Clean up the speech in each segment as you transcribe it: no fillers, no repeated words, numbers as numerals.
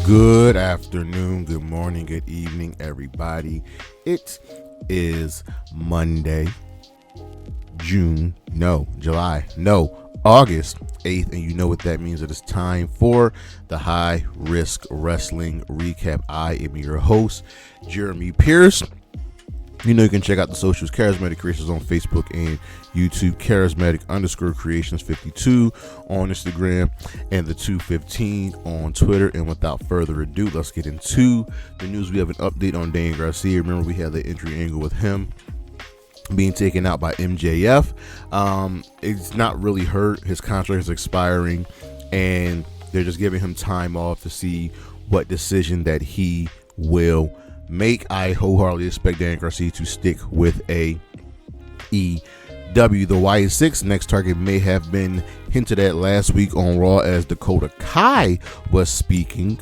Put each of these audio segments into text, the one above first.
Good afternoon, good morning, good evening, everybody. It is Monday, August 8th, and you know what that means. It is time for the High Risk Wrestling Recap. I am your host, Jeremy Pierce. You know you can check out the socials, Charismatic Creations on Facebook and YouTube, Charismatic_Creations52 on Instagram, and the 215 on Twitter. And without further ado, let's get into the news. We have an update on Daniel Garcia. Remember, we had the injury angle with him being taken out by MJF. It's not really hurt. His contract is expiring, and they're just giving him time off to see what decision that he will make. I wholeheartedly expect Dan Garcia to stick with AEW. The Y6 next target may have been hinted at last week on Raw as Dakota Kai was speaking.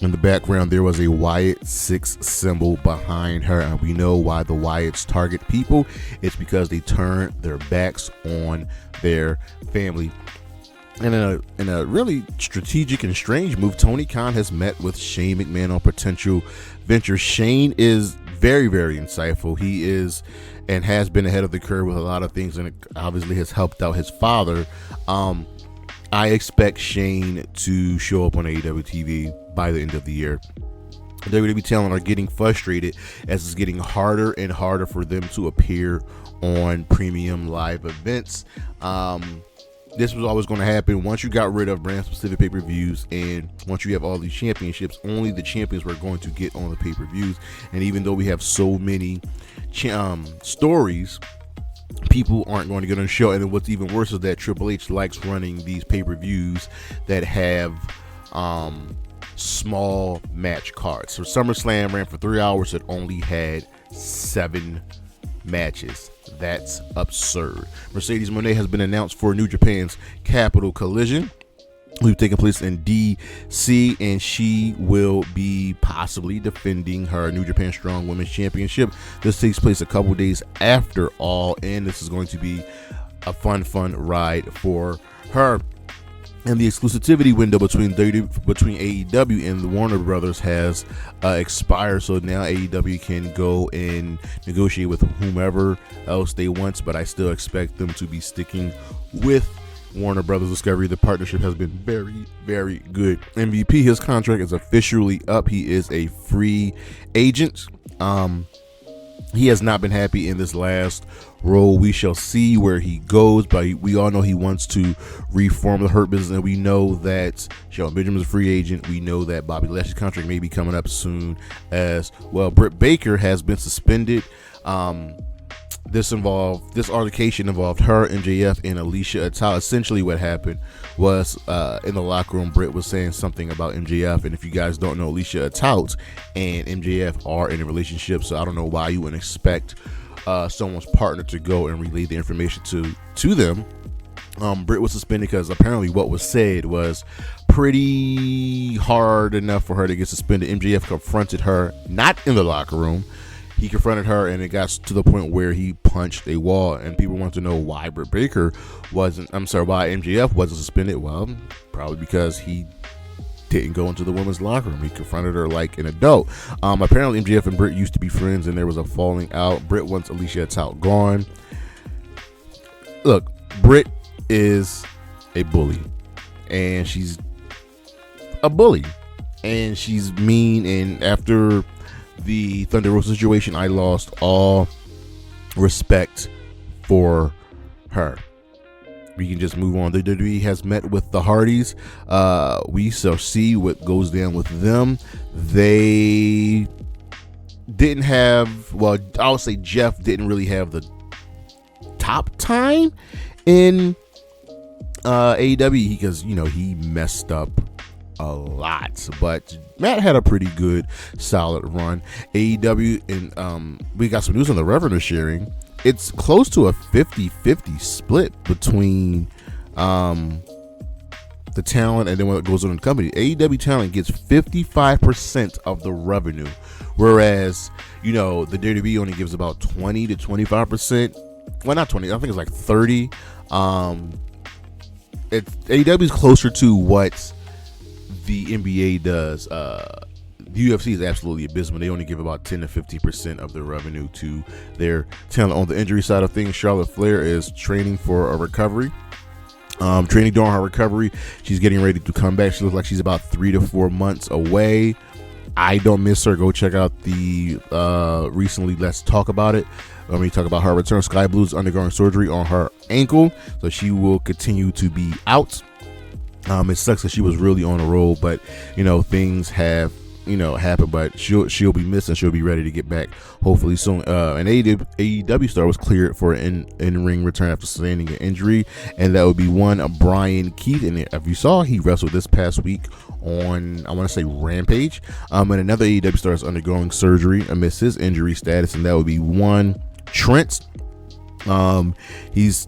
In the background, there was a Wyatt 6 symbol behind her, and we know why the Wyatts target people. It's because they turn their backs on their family. And in a really strategic and strange move, Tony Khan has met with Shane McMahon on potential ventures. Shane is very, very insightful. He is and has been ahead of the curve with a lot of things, and it obviously has helped out his father. I expect Shane to show up on AEW TV by the end of the year. WWE talent are getting frustrated as it's getting harder and harder for them to appear on premium live events. This was always going to happen. Once you got rid of brand specific pay-per-views, and once you have all these championships, only the champions were going to get on the pay-per-views. And even though we have so many stories, people aren't going to get on the show. And then what's even worse is that Triple H likes running these pay-per-views that have small match cards. So SummerSlam ran for 3 hours. It only had 7 matches. That's absurd. Mercedes Moné has been announced for New Japan's Capital Collision, will be taking place in DC, and she will be possibly defending her New Japan Strong Women's Championship. This takes place a couple days after All In. This is going to be a fun ride for her. And the exclusivity window between AEW and the Warner Brothers has expired, so now AEW can go and negotiate with whomever else they want, but I still expect them to be sticking with Warner Brothers Discovery. The partnership has been very, very good. MVP, his contract is officially up. He is a free agent. He has not been happy in this last role. We shall see where he goes, but we all know he wants to reform the Hurt Business, and we know that Shelton Benjamin is a free agent. We know that Bobby Lashley's contract may be coming up soon as well. Britt Baker has been suspended. This altercation involved her, MJF, and Alicia Atal. Essentially what happened was in the locker room, Britt was saying something about MJF, and if you guys don't know, Alicia Atal and MJF are in a relationship, so I don't know why you wouldn't expect someone's partner to go and relay the information to them. Britt was suspended because apparently what was said was pretty hard enough for her to get suspended. MJF confronted her, not in the locker room. He confronted her, and it got to the point where he punched a wall, and people want to know why why MJF wasn't suspended. Well, probably because he didn't go into the women's locker room. He confronted her like an adult. Apparently MJF and Britt used to be friends, and there was a falling out. Britt wants Alicia Atal gone. Look, Britt is a bully, and she's mean, and after the Thunder Rosa situation, I lost all respect for her. We can just move on. The WWE has met with the Hardys. We shall see what goes down with them. They didn't have, well, I would say Jeff didn't really have the top time in AEW because, he messed up a lot, but Matt had a pretty good solid run. AEW, and we got some news on the revenue sharing. It's close to a 50-50 split between the talent and then what goes on in the company. AEW talent gets 55% of the revenue, whereas the WWE only gives about 20 to 25%. Well, not 20, I think it's like 30. AEW is closer to what the NBA does. The UFC is absolutely abysmal. They only give about 10 to 50% of their revenue to their talent. On the injury side of things, Charlotte Flair is training for a recovery. Training during her recovery, she's getting ready to come back. She looks like she's about 3 to 4 months away. I don't miss her. Go check out the recently Let's Talk About It. Let me talk about her return. Sky Blue's undergoing surgery on her ankle, so she will continue to be out. It sucks that she was really on a roll, but things have happened. But she'll be missed and she'll be ready to get back hopefully soon. An AEW star was cleared for an in-ring return after sustaining an injury, and that would be one Brian Keith. And if you saw, he wrestled this past week on, I want to say, Rampage. And another AEW star is undergoing surgery amidst his injury status, and that would be one Trent. He's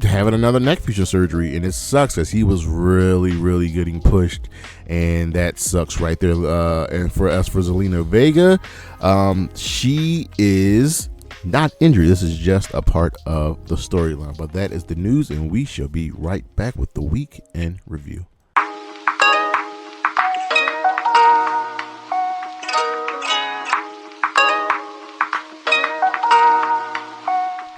having another neck fusion surgery, and it sucks as he was really getting pushed, and that sucks right there. And for Zelina Vega, she is not injured. This is just a part of the storyline, but that is the news, and we shall be right back with the week in review.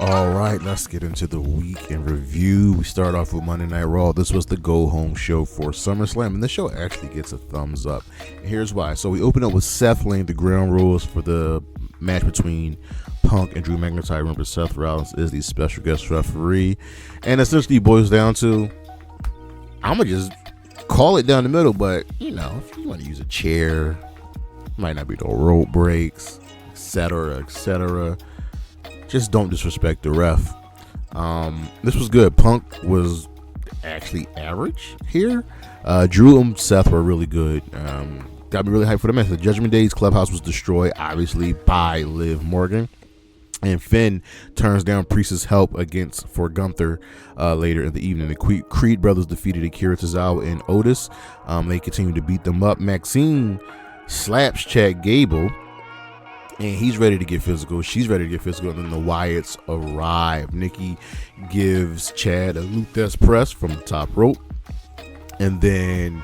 All right, let's get into the week in review. We start off with Monday Night Raw. This was the go-home show for SummerSlam, and this show actually gets a thumbs up. And here's why. So we open up with Seth laying the ground rules for the match between Punk and Drew McIntyre. Remember, Seth Rollins is the special guest referee, and essentially boils down to, I'm going to just call it down the middle, but, if you want to use a chair, might not be no rope breaks, etc., just don't disrespect the ref. This was good. Punk was actually average here. Drew and Seth were really good. Got me really hyped for the match. The Judgment Day's clubhouse was destroyed, obviously, by Liv Morgan. And Finn turns down Priest's help for Gunther later in the evening. The Creed brothers defeated Akira Tozawa and Otis. They continue to beat them up. Maxine slaps Chad Gable, and he's ready to get physical. She's ready to get physical. And then the Wyatts arrive. Nikki gives Chad a Luthes press from the top rope. And then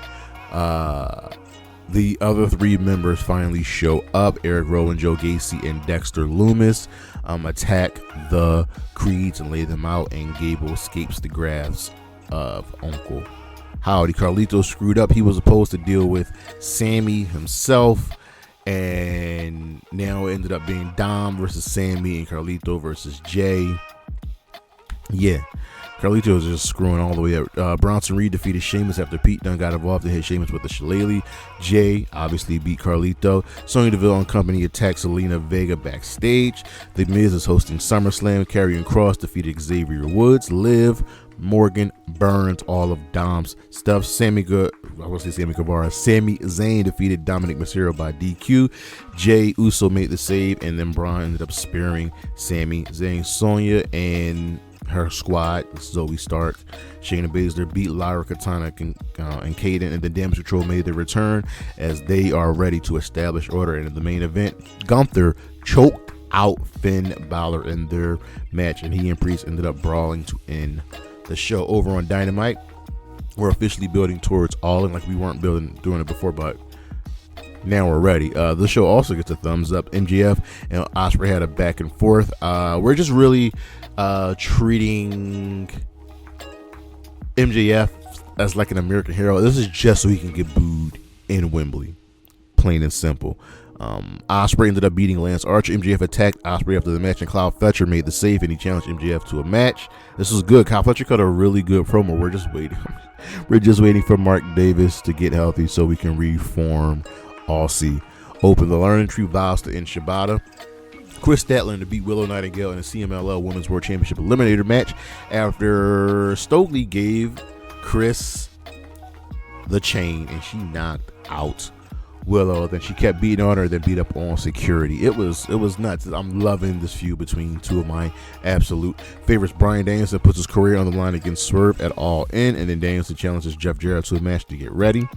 the other three members finally show up. Eric Rowan, Joe Gacy, and Dexter Lumis attack the Creeds and lay them out. And Gable escapes the grasp of Uncle Howdy. Carlito screwed up. He was supposed to deal with Sammy himself, and now it ended up being Dom versus Sammy and Carlito versus Jay. Yeah, Carlito was just screwing all the way up. Bronson Reed defeated Sheamus after Pete Dunne got involved and hit Sheamus with the shillelagh. Jay obviously beat Carlito. Sonya Deville and company attacked Zelina Vega backstage. The Miz is hosting SummerSlam. Karrion Kross defeated Xavier Woods. Liv Morgan burns all of Dom's stuff. Sami Zayn defeated Dominic Mysterio by DQ. Jay Uso made the save, and then Braun ended up spearing Sami Zayn. Sonya and her squad, Zoe Stark, Shayna Baszler beat Lyra, Katana, and Kaden, and the Damage Control made their return as they are ready to establish order. And in the main event, Gunther choked out Finn Balor in their match, and he and Priest ended up brawling to end the show. Over on Dynamite, we're officially building towards Allin, like we weren't doing it before, but now we're ready. The show also gets a thumbs up. MJF and Ospreay had a back and forth. We're just really treating MJF as like an American hero. This is just so he can get booed in Wembley, plain and simple. Ospreay ended up beating Lance Archer. MJF attacked Ospreay after the match, and Kyle Fletcher made the save, and he challenged MJF to a match. This was good. Kyle Fletcher cut a really good promo. We're just waiting. We're just waiting for Mark Davis to get healthy so we can reform Aussie Open. The Learning Tree vows to end Shibata. Kris Statlander beat Willow Nightingale in a CMLL Women's World Championship Eliminator match after Stokely gave Kris the chain, and she knocked out Willow. Then she kept beating on her, then beat up on security. It was nuts. I'm loving this feud between two of my absolute favorites. Bryan Danielson puts his career on the line against Swerve at All In, and then Danielson challenges Jeff Jarrett to a match to get ready.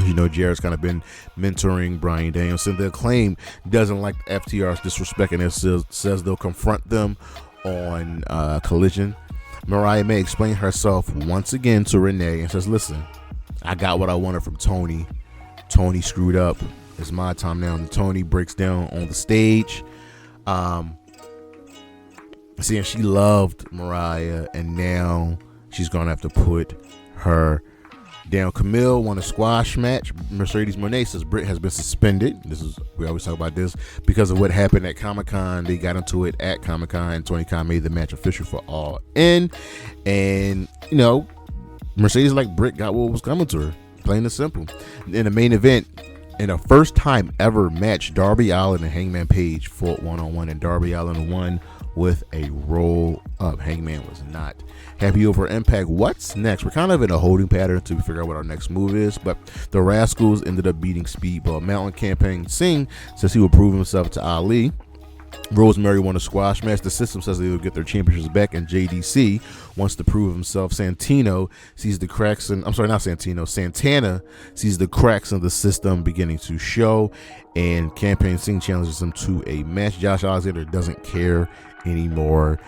You know, Jarrett's kind of been mentoring Bryan Danielson. The Acclaim doesn't like FTR's disrespect, and it says they'll confront them on Collision. Mariah May explained herself once again to Renee and says, listen, I got what I wanted from Tony. Tony screwed up. It's my time now. And Tony breaks down on the stage. Seeing she loved Mariah, and now she's going to have to put her down. Camille won a squash match. Mercedes Moné says Britt has been suspended. We always talk about this because of what happened at Comic-Con. They got into it at Comic-Con, and Tony Khan made the match official for All In. And, you know, Mercedes, like Britt, got what was coming to her. Plain and simple. In the main event, in a first time ever match, Darby Allin and Hangman Page fought one-on-one, and Darby Allin won with a roll up. Hangman was not happy over Impact. What's next? We're kind of in a holding pattern to figure out what our next move is, but the Rascals ended up beating Speedball Mountain. Campaign Singh says he will prove himself to Ali. Rosemary won a squash match. The system says they will get their championships back, and JDC wants to prove himself. Santana sees the cracks Santana sees the cracks in the system beginning to show, and Campaign Singh challenges him to a match. Josh Alexander doesn't care anymore.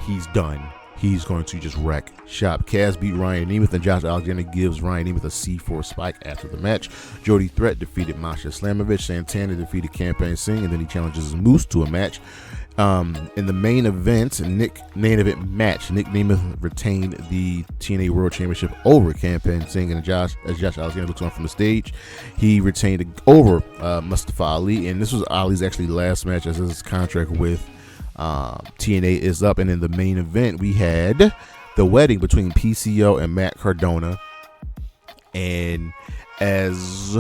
He's done. He's going to just wreck shop. Kaz beat Ryan Nemeth, and Josh Alexander gives Ryan Nemeth a C4 spike after the match. Jody Threat defeated Masha Slamovich. Santana defeated Campaign Singh, and then he challenges Moose to a match. In the main event match, Nick Nemeth retained the TNA World Championship over Campaign Singh, and as Josh Alexander looks on from the stage, he retained it over Mustafa Ali, and this was Ali's actually last match as his contract with TNA is up. And in the main event, we had the wedding between PCO and Matt Cardona, and as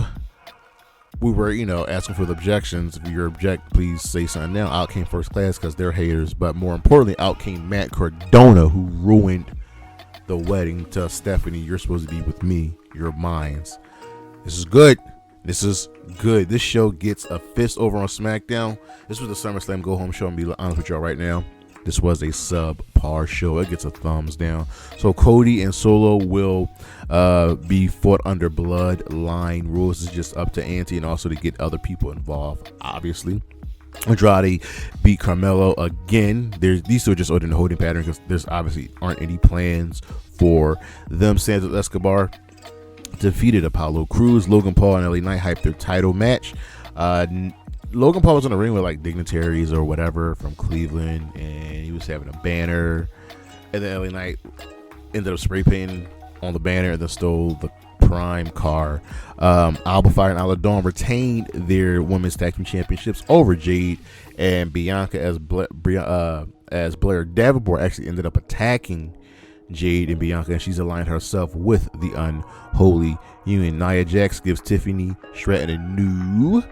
we were, asking for the objections, if you object, please say something now. Out came First Class because they're haters, but more importantly, out came Matt Cardona, who ruined the wedding to Stephanie. You're supposed to be with me. You're mine. This is good. This show gets a fist over on SmackDown. This was the SummerSlam Go Home show. I'm going to be honest with y'all right now. This was a subpar show. It gets a thumbs down. So Cody and Solo will be fought under bloodline rules. It's just up to ante, and also to get other people involved, obviously. Andrade beat Carmelo again. These two are just in the holding pattern because there's obviously aren't any plans for them. Santos Escobar defeated Apollo Crews. Logan Paul and LA Knight hyped their title match. Logan Paul was in the ring with like dignitaries or whatever from Cleveland, and he was having a banner, and then LA Knight ended up spray painting on the banner and then stole the Prime car. Alba Fire and Ala Dawn retained their women's tag team championships over Jade and Bianca, as Blair Davenport actually ended up attacking Jade and Bianca, and she's aligned herself with the Unholy Union. Nia Jax gives Tiffany Stratton a new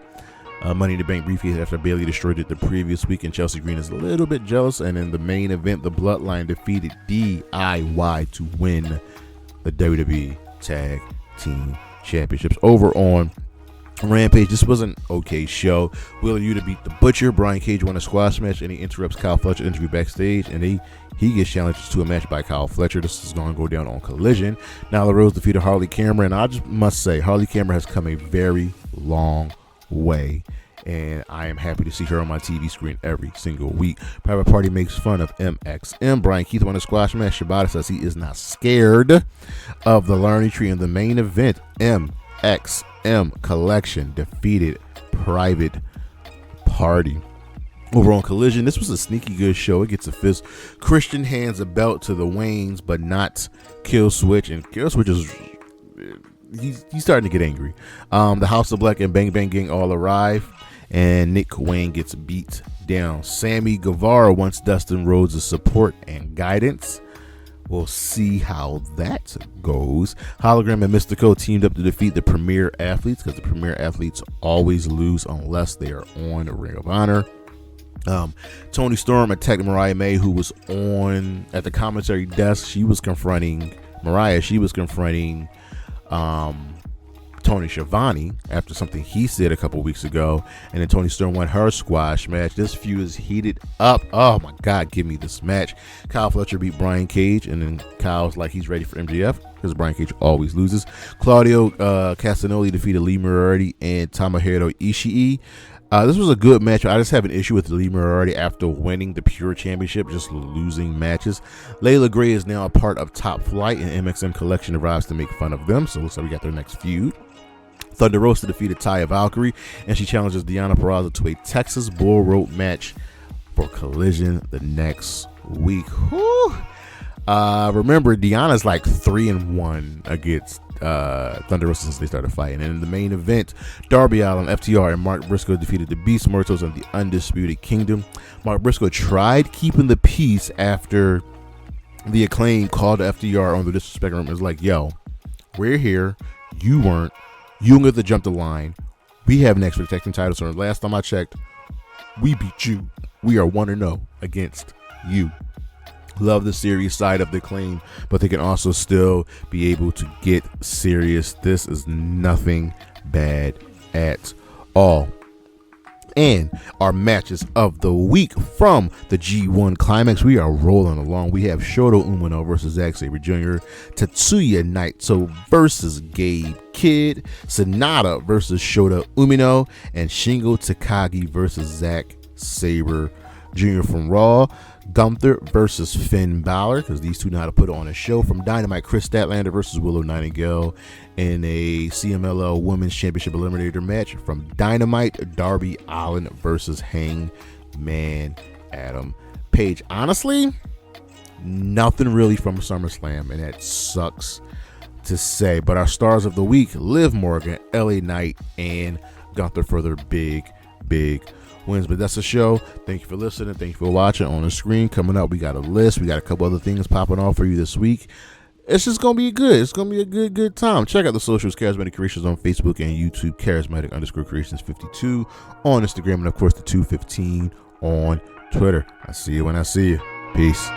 Money in the Bank briefcase after Bayley destroyed it the previous week, and Chelsea Green is a little bit jealous. And in the main event, the Bloodline defeated DIY to win the WWE Tag Team Championships. Over on Rampage, this was an okay show. Willow Yuta beat the Butcher. Brian Cage won a squash match, and he interrupts Kyle Fletcher's interview backstage, and he gets challenged to a match by Kyle Fletcher. This is going to go down on Collision. Nyla Rose defeated Harley Cameron, and I just must say, Harley Cameron has come a very long way, and I am happy to see her on my TV screen every single week. Private Party makes fun of MXM. Brian Keith won a squash match. Shibata says he is not scared of the Learning Tree. In the main event, MXM Collection defeated Private Party. Over on Collision, this was a sneaky good show. It gets a fist. Christian hands a belt to the Waynes, but not Killswitch, and Killswitch is he's starting to get angry. The House of Black and Bang Bang Gang all arrive, and Nick Wayne gets beat down. Sammy Guevara wants Dustin Rhodes' support and guidance. We'll see how that goes. Hologram and Mystico teamed up to defeat the Premier Athletes, because the Premier Athletes always lose unless they are on the Ring of Honor. Toni Storm attacked Mariah May, who was on at the commentary desk. She was confronting Mariah. She was confronting Tony Schiavone after something he said a couple weeks ago, and then Toni Storm won her squash match. This feud is heated up. Oh my God, give me this match. Kyle Fletcher beat Brian Cage, and then Kyle's like he's ready for MJF because Brian Cage always loses. Claudio Castagnoli defeated Lee Moriarty and Tomohiro Ishii. This was a good match. I just have an issue with Lee Moriarty after winning the Pure Championship, just losing matches. Layla Gray is now a part of Top Flight, and MXM Collection arrives to make fun of them. So it looks like we got their next feud. Thunder Rosa defeated Taya Valkyrie, and she challenges Deonna Purrazzo to a Texas Bull Rope match for Collision the next week. Whew. Remember, Deonna's like 3-1 against Thunder Rosa since they started fighting. And in the main event, Darby Allin, FTR, and Mark Briscoe defeated the Beast Mortos and the Undisputed Kingdom. Mark Briscoe tried keeping the peace after the Acclaim called FTR on the disrespect room. It was like, yo, we're here. You weren't. You don't get to jump the line. We have next for the tag team titles. So last time I checked, we beat you. We are 1-0 against you. Love the serious side of the Acclaim, but they can also still be able to get serious. This is nothing bad at all. And our matches of the week from the G1 Climax, we are rolling along. We have Shota Umino versus Zack Sabre Jr., Tetsuya Naito versus Gabe Kidd, Sanada versus Shota Umino, and Shingo Takagi versus Zack Sabre Jr. from Raw. Gunther versus Finn Balor, because these two know how to put on a show. From Dynamite, Kris Statlander versus Willow Nightingale in a CMLL Women's Championship Eliminator match. From Dynamite, Darby Allin versus Hangman Adam Page. Honestly, nothing really from SummerSlam, and that sucks to say. But our stars of the week, Liv Morgan, LA Knight, and Gunther for their big wins. But that's the show. Thank you for listening. Thank you for watching. On the screen coming up, we got a list. We got a couple other things popping off for you this week. It's just gonna be good. It's gonna be a good time. Check out the socials, Charismatic Creations on Facebook and YouTube, Charismatic_Creations52 on Instagram, and of course the 215 on Twitter. I see you when I see you. Peace.